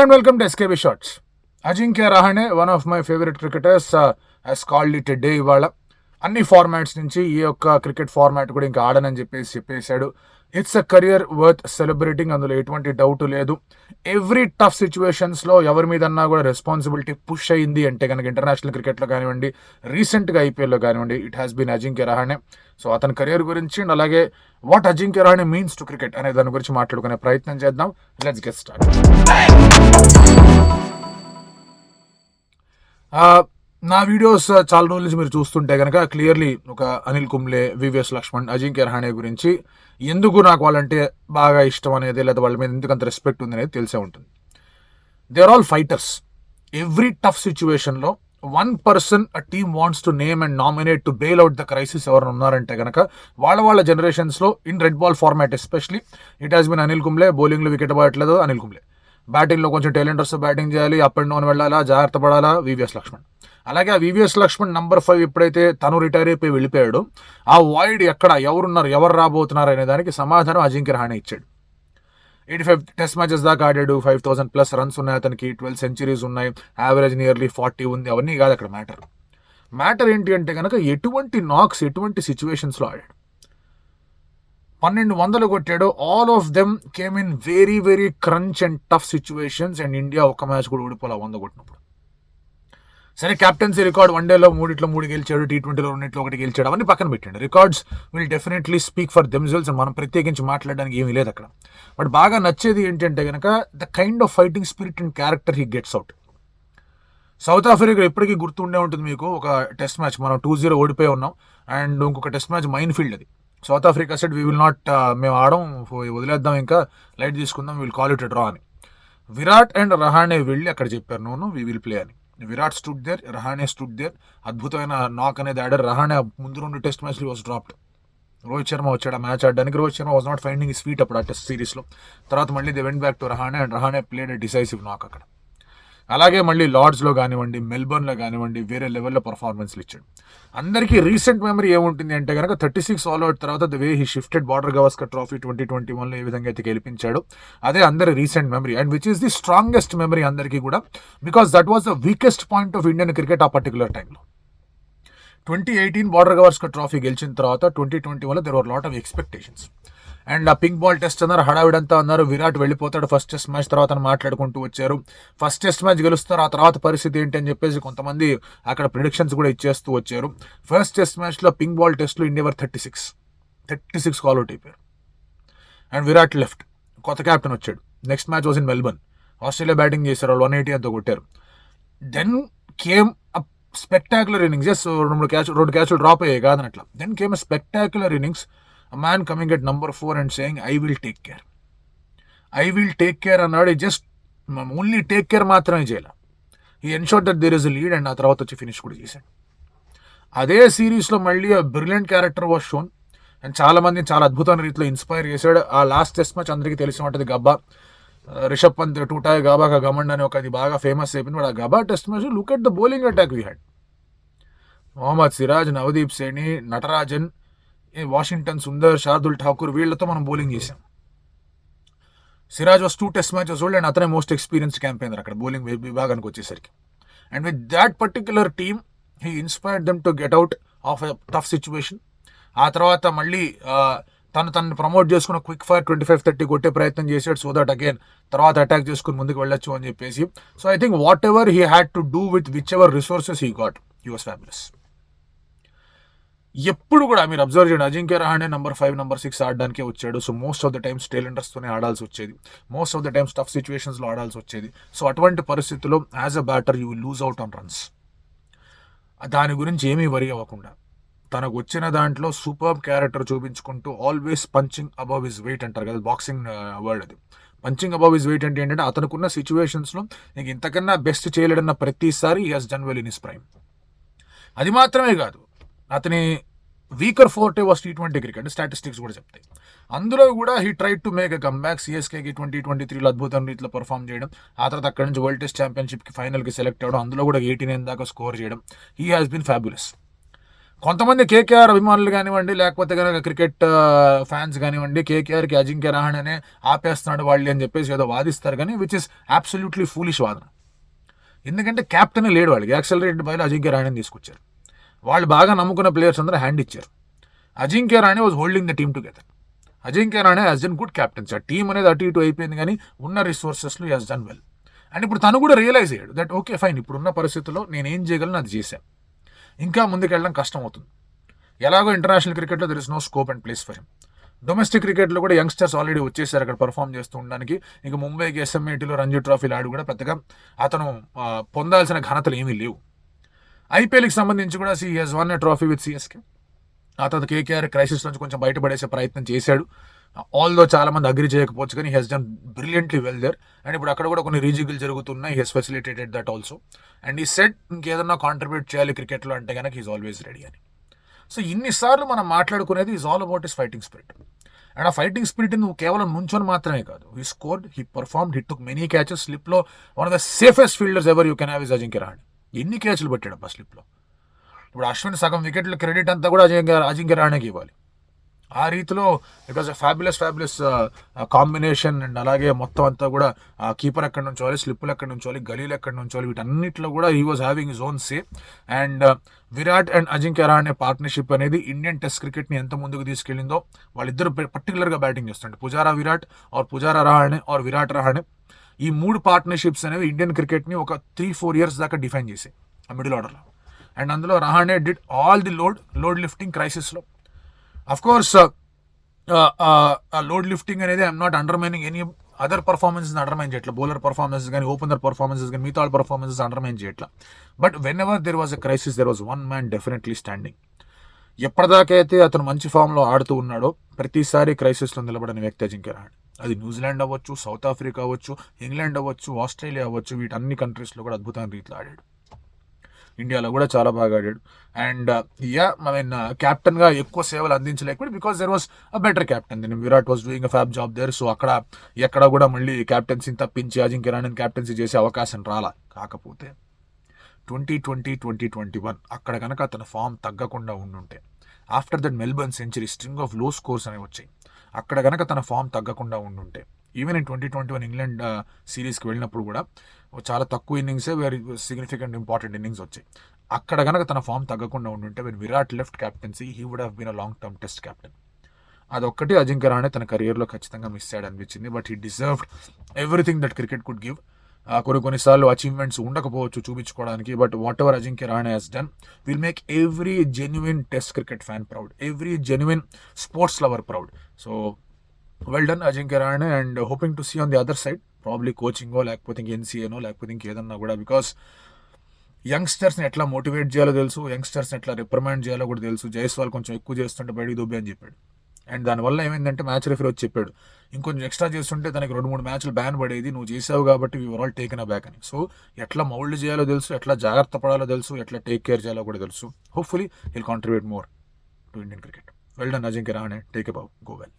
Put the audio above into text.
Hello and welcome to SKB Shots. Ajinkya Rahane, one of my favorite cricketers, has called it a day ఇవాళ. అన్ని formats నుంచి ఈ యొక్క cricket format కూడా ఇంకా ఆడనని చెప్పేసాడు. It's a career worth celebrating, అందులో ఎటువంటి డౌట్ లేదు. ఎవ్రీ టఫ్ సిచ్యువేషన్స్లో ఎవరి మీదన్నా కూడా రెస్పాన్సిబిలిటీ పుష్ అయ్యింది అంటే కనుక ఇంటర్నేషనల్ క్రికెట్లో కానివ్వండి, రీసెంట్గా ఐపీఎల్లో కానివ్వండి, it has been Ajinkya Rahane. So అతని కెరియర్ గురించి అండ్ అలాగే what Ajinkya Rahane means to cricket అనే దాని గురించి మాట్లాడుకునే ప్రయత్నం చేద్దాం. Let's get start. నా వీడియోస్ చాలా రోజుల నుంచి మీరు చూస్తుంటే కనుక క్లియర్లీ ఒక అనిల్ కుంబ్లే, వివిఎస్ లక్ష్మణ్, అజింక్య రహానే గురించి ఎందుకు నాకు వాళ్ళంటే బాగా ఇష్టం అనేది, లేదా వాళ్ళ మీద ఎందుకంత రెస్పెక్ట్ ఉంది అనేది తెలిసే ఉంటుంది. They are all fighters. Every tough సిచ్యువేషన్లో one person a team wants to name and nominate to bail out the crisis ఎవరైనా ఉన్నారంటే కనుక వాళ్ళ జనరేషన్స్లో in red ball format especially it has been Anil Kumble. బౌలింగ్లో వికెట్ పడట్లేదు అనిల్ కుంబ్లే, బ్యాటింగ్లో కొంచెం టైలెంటర్స్ బ్యాటింగ్ చేయాలి, అప్ అండ్ డౌన్ వెళ్ళాలా, జాగ్రత్త పడాలా, వివిఎస్ లక్ష్మణ్. అలాగే ఆ వివిఎస్ లక్ష్మణ్ నంబర్ 5 ఎప్పుడైతే తను రిటైర్ అయిపోయి వెళ్ళిపోయాడు, ఆ వాయిడ్ ఎక్కడ ఎవరున్నారు, ఎవరు రాబోతున్నారు అనే దానికి సమాధానం అజింక్య రహానే ఇచ్చాడు. 85 టెస్ట్ మ్యాచెస్ దాకా ఆడాడు, 5,000+ రన్స్ ఉన్నాయి అతనికి, 12 సెంచరీస్ ఉన్నాయి, యావరేజ్ నియర్లీ 40 ఉంది. అవన్నీ కాదు అక్కడ మ్యాటర్ ఏంటి అంటే కనుక ఎటువంటి నాక్స్, ఎటువంటి సిచ్యువేషన్స్లో ఆడాడు. 1200 కొట్టాడు. All of them came in very very crunch and tough situations. And India ఒక్క మ్యాచ్ కూడా ఓడిపోలే 100 కొట్టినప్పుడు. సరే, క్యాప్టెన్సీ రికార్డ్, వన్డేలో 3 గెలిచాడు, T20లో 1 గెలిచాడు, అవన్నీ పక్కన పెట్టండి. Records will definitely speak for themselves. మనం ప్రత్యేకించి మాట్లాడడానికి ఏమీ లేదు అక్కడ. బట్ బాగా నచ్చేది ఏంటంటే కనుక the kind of fighting spirit and character he gets out. South Africa ఎప్పటికీ గుర్తుండే ఉంటుంది మీకు. ఒక టెస్ట్ మ్యాచ్ మనం 2-0 ఓడిపోయి ఉన్నాం, అండ్ ఇంకొక టెస్ట్ మ్యాచ్ మైన్ ఫీల్డ్ అది. South Africa said we will not, మేము ఆడం, వదిలేద్దాం, ఇంకా లైట్ తీసుకుందాం, will call it a draw అని. విరాట్ అండ్ రహానే వెళ్ళి అక్కడ చెప్పారు నో వీ విల్ ప్లే అని. Virat stood there, Rahane stood there. అద్భుతమైన నాక్ అనేది ఆడారు. రహానే ముందు 2 టెస్ట్ మ్యాచ్లు వాజ్ డ్రాప్డ్. రోహిత్ శర్మ వచ్చాడు ఆ మ్యాచ్ ఆడడానికి. Rohit Sharma was not finding his feet అప్పుడు ఆ టెస్ట్ సిరీస్లో. తర్వాత మళ్ళీ they went back to Rahane and Rahane played a decisive నాక్ అక్కడ. అలాగే మళ్ళీ లార్డ్స్లో కానివ్వండి, మెల్బర్న్లో కానివ్వండి, వేరే లెవెల్లో పర్ఫార్మెన్స్లు ఇచ్చాడు. అందరికీ రీసెంట్ మెమరీ ఏముంటుంది అంటే కనుక 36 ఆల్ అవుట్ తర్వాత the way he shifted Border Gavaskar trophy 2021లో ఏ విధంగా అయితే గెలిపించాడు, అదే అందరి recent memory. And which is the strongest memory అందరికీ కూడా, because that was the weakest point of Indian cricket ఆ పర్టికులర్ టైంలో. 2018 బార్డర్ గవాస్కర్ ట్రోఫీ గెలిచిన తర్వాత 2021లో there were lot of expectations. And ఆ పింక్ బాల్ టెస్ట్ అన్నారు, హడావిడంతా అన్నారు, విరాట్ వెళ్ళిపోతాడు ఫస్ట్ టెస్ట్ మ్యాచ్ తర్వాత మాట్లాడుకుంటూ వచ్చారు. ఫస్ట్ టెస్ట్ మ్యాచ్ గెలుస్తారు, ఆ తర్వాత పరిస్థితి ఏంటి అని చెప్పేసి కొంతమంది అక్కడ ప్రిడిక్షన్స్ కూడా ఇచ్చేస్తూ వచ్చారు. ఫస్ట్ టెస్ట్ మ్యాచ్లో పింక్ బాల్ టెస్ట్లో ఇండియా 36 కాల్ అవుట్ అయిపోయారు. అండ్ విరాట్ లెఫ్ట్, కొత్త క్యాప్టెన్ వచ్చాడు. Next match was in Melbourne. Australia batting చేశారు, వాళ్ళు 180 అంతా కొట్టారు. Then came a spectacular innings. Just 2 క్యాచ్లు డ్రాప్ అయ్యాయి కాదనట్లా. Then came a spectacular innings. A man coming at number 4 and saying, I will take care. I will take care అన్నాడు. Just only take care మాత్రమే చేయాలి. He ensured that there is a lead and ఆ తర్వాత వచ్చి finish కూడా చేశాడు. అదే సిరీస్లో మళ్ళీ brilliant character was shown and చాలా మందిని చాలా అద్భుతమైన రీతిలో ఇన్స్పైర్ చేశాడు. ఆ లాస్ట్ టెస్ట్ మ్యాచ్ అందరికీ తెలిసి ఉంటుంది, గబ్బా, రిషబ్ పంత్ టూటాయ్ గాబా కా గమండ్ అని ఒక అది బాగా ఫేమస్ అయిపోయింది. బట్ ఆ Gabba test match look at the bowling attack we had. Mohammed Siraj, Navdeep Saini, Natarajan, Washington Sundar, Shardul Thakur, వీళ్ళతో మనం బౌలింగ్ చేసాం. Siraj was 2 test matches old and అతనే మోస్ట్ ఎక్స్పీరియన్స్డ్ క్యాంపెయినర్ అక్కడ బౌలింగ్ విభాగానికి వచ్చేసరికి. And with that particular team he inspired them to get out of a tough situation. ఆ తర్వాత మళ్ళీ తను ప్రమోట్ చేసుకున్న క్విక్ ఫైర్ 25-30 కొట్టే ప్రయత్నం చేశాడు, సో దట్ అగైన్ తర్వాత అటాక్ చేసుకుని ముందుకు వెళ్ళొచ్చు అని చెప్పేసి. So I think whatever he had to do with whichever resources he got, he was fabulous. ఎప్పుడు కూడా మీరు అబ్జర్వ్ చేయండి, అజింక్య రహానే నంబర్ 5, నంబర్ 6 ఆడడానికే వచ్చాడు. So most of the times టైలెండర్స్తోనే ఆడాల్సి వచ్చేది, most of the times tough సిచ్యువేషన్స్లో ఆడాల్సి వచ్చేది. సో అటువంటి పరిస్థితుల్లో as a batter you will loose out on runs. దాని గురించి ఏమీ వరీ అవ్వకుండా తనకు వచ్చిన దాంట్లో సూపర్బ్ క్యారెక్టర్ చూపించుకుంటూ always punching above his weight అంటారు కదా, బాక్సింగ్ వర్డ్ అది. పంచింగ్ అబవ్ హిస్ వెయిట్ అంటే ఏంటంటే అతనుకున్న సిచ్యువేషన్స్లో నీకు ఇంతకన్నా బెస్ట్ చేయలేడన్న ప్రతిసారి he has done well in his prime. అది మాత్రమే కాదు, అతని weaker forte was T20 cricket, statistics కూడా చెప్తాయి. అందులో కూడా he tried to make a comeback. సిఎస్కేకి 2023లో అద్భుతమైన రీతిలో పర్ఫామ్ చేయడం, ఆ తర్వాత అక్కడి నుంచి వరల్డ్ టెస్ట్ ఛాంపియన్షిప్కి ఫైనల్కి సెలెక్ట్ అవ్వడం, అందులో కూడా 89 దాకా స్కోర్ చేయడం. He has been fabulous. కొంతమంది కేకేఆర్ అభిమానులు కానివ్వండి, లేకపోతే కనుక క్రికెట్ ఫ్యాన్స్ కానివ్వండి, కేకేఆర్కి అజింక్య రహాణేనే ఆపేస్తున్నాడు వాళ్ళు అని చెప్పేసి ఏదో వాదిస్తారు, కానీ విచ్ ఇస్ అబ్సల్యూట్లీ ఫూలిష్ వాదన. ఎందుకంటే క్యాప్టెన్ లేడు వాళ్ళకి, యాక్సలరేటెడ్ బయలు అజింక్య రహాణేని తీసుకొచ్చారు. వాళ్ళు బాగా నమ్ముకున్న ప్లేయర్స్ అందరూ హ్యాండ్ ఇచ్చారు. Ajinkya Rahane was holding the team together. Ajinkya Rahane has done good captaincy. ఆ టీం అనేది అటు ఇటు అయిపోయింది, కానీ ఉన్న రిసోర్సెస్లో హాస్ డన్ వెల్. అండ్ ఇప్పుడు తను కూడా రియలైజ్ అయ్యాడు దట్ ఓకే ఫైన్, ఇప్పుడున్న పరిస్థితుల్లో నేను ఏం చేయగలను అది చేశాను, ఇంకా ముందుకెళ్ళడం కష్టం అవుతుంది. ఎలాగో ఇంటర్నేషనల్ క్రికెట్లో there is no scope and place for him. Domestic క్రికెట్లో కూడా యంగ్స్టర్స్ ఆల్రెడీ వచ్చేసారు అక్కడ పర్ఫామ్ చేస్తూ ఉండడానికి. ఇక ముంబైకి ఎస్ఎంఏటీలో రంజీ ట్రోఫీలు ఆడు కూడా పెద్దగా అతను పొందాల్సిన ఘనతలు ఏమీ లేవు. ఐపీఎల్కి సంబంధించి కూడా he has won a trophy with CSK. అతను కేకేఆర్ క్రైసిస్ నుంచి కొంచెం బయటపడేసే ప్రయత్నం చేశాడు. ఆల్దో చాలా మంది అగ్రి చేయకపోవచ్చు, కానీ he's done brilliantly well there. And ఇప్పుడు అక్కడ కూడా కొన్ని రీజిగులు జరుగుతున్నాయి. He's facilitated that also. And ఈ సెట్ ఇంకేదన్నా కాంట్రిబ్యూట్ చేయాలి క్రికెట్లో అంటే కనుక హీస్ ఆల్వేస్ రెడీ అని. సో ఇన్నిసార్లు మనం మాట్లాడుకునేది is all about his fighting spirit. And ఆ ఫైటింగ్ స్పిరిట్ నువ్వు కేవలం నుంచొని మాత్రమే కాదు, he scored, he performed, he took many catches. స్లిప్లో one of the safest fielders ever you can have is Ajinkya రహాణే. ఎన్ని క్యాచ్లు పెట్టాడు అబ్బా స్లిప్లో. ఇప్పుడు అశ్విన్ సగం వికెట్ల క్రెడిట్ అంతా కూడా అజింక్య రహాణేకి ఇవ్వాలి. ఆ రీతిలో it was a fabulous combination. And అలాగే మొత్తం అంతా కూడా కీపర్ ఎక్కడి నుంచోవాలి, స్లిప్పులు ఎక్కడి నుంచోవాలి, గలీలు ఎక్కడి నుంచోవాలి, వీటన్నిటిలో కూడా he was having his own say. And Virat and Ajinkya Rahane partnership అనేది ఇండియన్ టెస్ట్ క్రికెట్ని ఎంత ముందుకు తీసుకెళ్ళిందో. వాళ్ళిద్దరు పర్టికులర్గా బ్యాటింగ్ చేస్తుంటే పుజారా విరాట్ ఆర్ పుజారా రహాణే ఆర్ విరాట్ రహాణే, ఈ మూడు పార్ట్నర్షిప్స్ అనేవి ఇండియన్ క్రికెట్ని ఒక 3-4 years దాకా డిఫైన్ చేసాయి ఆ మిడిల్ ఆర్డర్లో. అండ్ అందులో Rahane did all the load lifting క్రైసిస్లో. అఫ్ కోర్స్ లోడ్ లిఫ్టింగ్ అనేది I'm not undermining any other performances undermine చేయట్లా. బౌలర్ పర్ఫార్మెన్సెస్ కానీ, ఓపెనర్ పర్ఫార్మెన్సెస్ కానీ, మిగతా పర్ఫార్మెన్సెస్ అండర్మైన్ చేయట్లా. But whenever there was a crisis there was one man definitely standing. ఎప్పటిదాకైతే అతను మంచి ఫామ్లో ఆడుతూ ఉన్నాడో ప్రతిసారి క్రైసిస్లో నిలబడిన వ్యక్తి అజింక్య రహాణే. అది న్యూజిలాండ్ అవ్వచ్చు, సౌత్ ఆఫ్రికా అవ్వచ్చు, ఇంగ్లాండ్ అవ్వచ్చు, ఆస్ట్రేలియా అవ్వచ్చు, వీటన్ని కంట్రీస్లో కూడా అద్భుతమైన రీతిలో ఆడాడు. ఇండియాలో కూడా చాలా బాగా ఆడాడు. అండ్ క్యాప్టెన్గా ఎక్కువ సేవలు అందించలేకపోయాడు because there was a better captain. Then Virat was doing a fab job there. So అక్కడ ఎక్కడ కూడా మళ్ళీ క్యాప్టెన్సీని తప్పించి అజింక్య రహాణేని క్యాప్టెన్సీ చేసే అవకాశం రాలా. కాకపోతే 2020-2021 అక్కడ కనుక అతను ఫామ్ తగ్గకుండా ఉండుంటే, after that Melbourne century string of లో స్కోర్స్ అనేవి వచ్చాయి, అక్కడ కనుక తన ఫామ్ తగ్గకుండా ఉండుంటే, ఈవెన్ ఇన్ 2021 ఇంగ్లాండ్ సిరీస్కి వెళ్ళినప్పుడు కూడా చాలా తక్కువ ఇన్నింగ్సే వేరే సిగ్నిఫికెంట్ ఇంపార్టెంట్ ఇన్నింగ్స్ వచ్చాయి. అక్కడ కనుక తన ఫామ్ తగ్గకుండా ఉండుంటే when Virat left captaincy he would have been a long term test captain. అదొక్కటి అజింక్య రహాణే తన కెరియర్లో ఖచ్చితంగా మిస్ అయ్యాడు అనిపించింది. But he deserved everything that cricket could give. కొన్నిసార్లు అచీవ్మెంట్స్ ఉండకపోవచ్చు చూపించుకోవడానికి, but whatever Ajinkya Rahane he's done will make every genuine test cricket fan proud, every genuine sports lover proud. So well done Ajinkya Rahane. And hoping to see on the other side probably కోచింగో, లేకపోతే ఇంక ఎన్సీఏనో, లేకపోతే ఇంకేదన్నా కూడా. Because యంగ్స్టర్స్ని ఎట్లా motivate చేయాలో తెలుసు, యంగ్స్టర్స్ని ఎట్లా రిప్రమెంట్ చేయాలో కూడా తెలుసు. జైస్వాల్ కొంచెం ఎక్కువ చేస్తుంటే బయటికి దుబ్బే అని చెప్పాడు. అండ్ దానివల్ల ఏమైందంటే మ్యాచ్ రెఫరీ వచ్చి చెప్పాడు, ఇంకొంచెం ఎక్స్ట్రా చేస్తుంటే తనకి 2-3 మ్యాచ్లు బ్యాన్ పడేది, నువ్వు చేసావు కాబట్టి we were all taken a back అని. సో ఎట్లా మౌల్డ్ చేయాలో తెలుసు, ఎట్లా జాగ్రత్త పడాలో తెలుసు, ఎట్లా టేక్ కేర్ చేయాలో కూడా తెలుసు. Hopefully he'll contribute more to Indian cricket. Well done Ajinkya Rahane. Take a bow, go well.